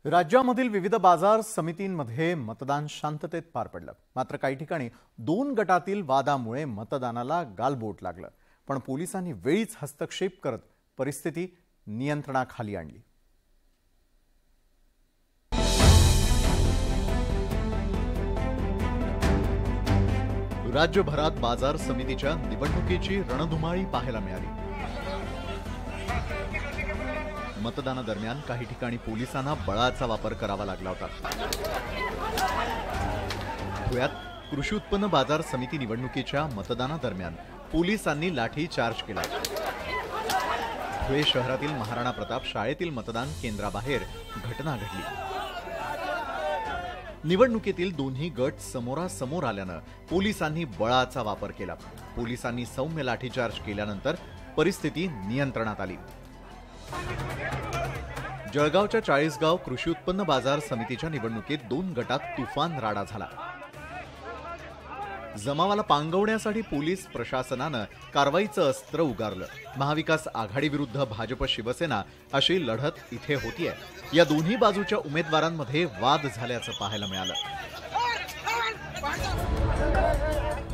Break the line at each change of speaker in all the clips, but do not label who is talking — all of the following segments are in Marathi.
राज्यामधील विविध बाजार समितींमध्ये मतदान शांततेत पार पडलं। मात्र काही ठिकाणी दोन गटातील वादामुळे मतदानाला गालबोट लागलं। पण पोलिसांनी वेळीच हस्तक्षेप करत परिस्थिती नियंत्रणाखाली आणली। राज्यभरात बाजार समितीच्या निवडणुकीची रणधुमाळी पाहायला मिळाली। मतदानादरम्यान काही ठिकाणी पोलिसांना बळाचा वापर करावा लागला होता। धुळ्यात कृषी उत्पन्न बाजार समिती निवडणुकीच्या मतदानादरम्यान पोलिसांनी लाठी चार्ज केला। धुळे शहरातील महाराणा प्रताप शाळेतील मतदान केंद्राबाहेर घटना घडली। निवडणुकीतील दोन्ही गट समोरासमोर आल्यानं पोलिसांनी बळाचा वापर केला। पोलिसांनी सौम्य लाठीचार्ज केल्यानंतर परिस्थिती नियंत्रणात आली। जळगावच्या चाळीसगाव कृषी उत्पन्न बाजार समितीच्या निवडणुकीत दोन गटात तुफान राडा झाला। जमावाला पांगवण्यासाठी पोलीस प्रशासनानं कारवाईचं अस्त्र उगारलं। महाविकास आघाडी विरुद्ध भाजप शिवसेना अशी लढत इथे होतीये। या दोन्ही बाजूच्या उमेदवारांमध्ये वाद झाल्याचं पाहायला मिळालं।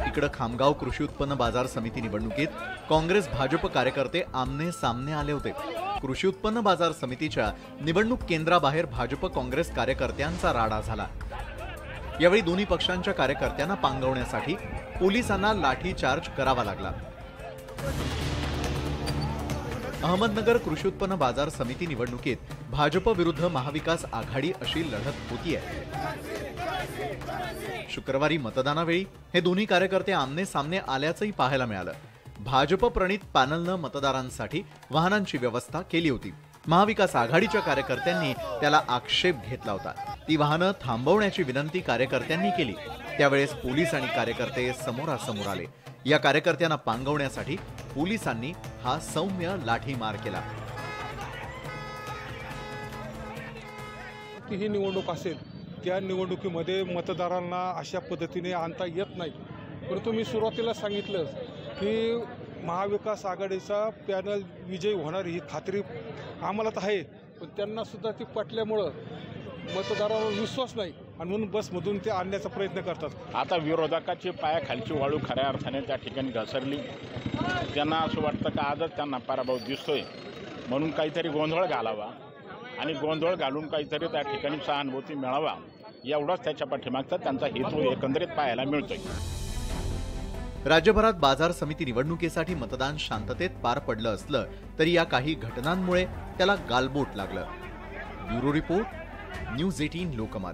इकडे खामगाव कृषी उत्पन्न बाजार समिती निवडणुकीत काँग्रेस भाजप कार्यकर्ते आमने सामने आले होते। कृषी उत्पन्न बाजार समितीच्या निवडणूक केंद्राबाहेर भाजप काँग्रेस कार्यकर्त्यांचा राडा झाला। यावेळी दोन्ही पक्षांच्या कार्यकर्त्यांना पांगवण्यासाठी पोलिसांना लाठीचार्ज करावा लागला। अहमदनगर कृषी उत्पन्न बाजार समिती निवडणुकीत भाजप विरुद्ध महाविकास आघाडी अशी लढत होतीये। शुक्रवारी मतदानावेळी हे दोन्ही कार्यकर्ते आमने सामने आल्याचंही पाहायला मिळालं। भाजप प्रणित पॅनलनं मतदारांसाठी वाहनांची व्यवस्था केली होती। महाविकास आघाडीच्या कार्यकर्त्यांनी त्याला आक्षेप घेतला होता। ती वाहनं थांबवण्याची विनंती कार्यकर्त्यांनी केली। त्यावेळेस पोलीस आणि कार्यकर्ते समोरासमोर आले। या कार्यकर्त्यांना पांगवण्यासाठी पोलिसांनी हा सौम्य लाठीमार केला।
ही निवडणूक असेल त्या निवडणुकीमध्ये मतदारांना अशा पद्धतीने आणता येत नाही। परंतु मी सुरुवातीला सांगितलं की महाविकास आघाडीचा पॅनल विजयी होणार ही खात्री आम्हाला तर आहे, पण त्यांना सुद्धा ती पटल्यामुळं मतदारांवर विश्वास नाही आणि म्हणून बसमधून ते आणण्याचा प्रयत्न करतात।
आता विरोधकाची पायाखालची वाळू खऱ्या अर्थाने त्या ठिकाणी घसरली। त्यांना असं वाटतं की आजच त्यांना पराभव दिसतोय म्हणून काहीतरी गोंधळ घालावा आणि गोंधळ घालून काहीतरी त्या ठिकाणी सहानुभूती मिळावा एवढाच त्याच्या पाठीमागचा त्यांचा हेतू एकंदरीत पाहायला मिळतोय।
राज्यभरात बाजार समिती निवडणुकीसाठी मतदान शांततेत पार पडलं असलं तरी या काही घटनांमुळे त्याला गालबोट लागलं। Bureau report, news 18 Lokmat.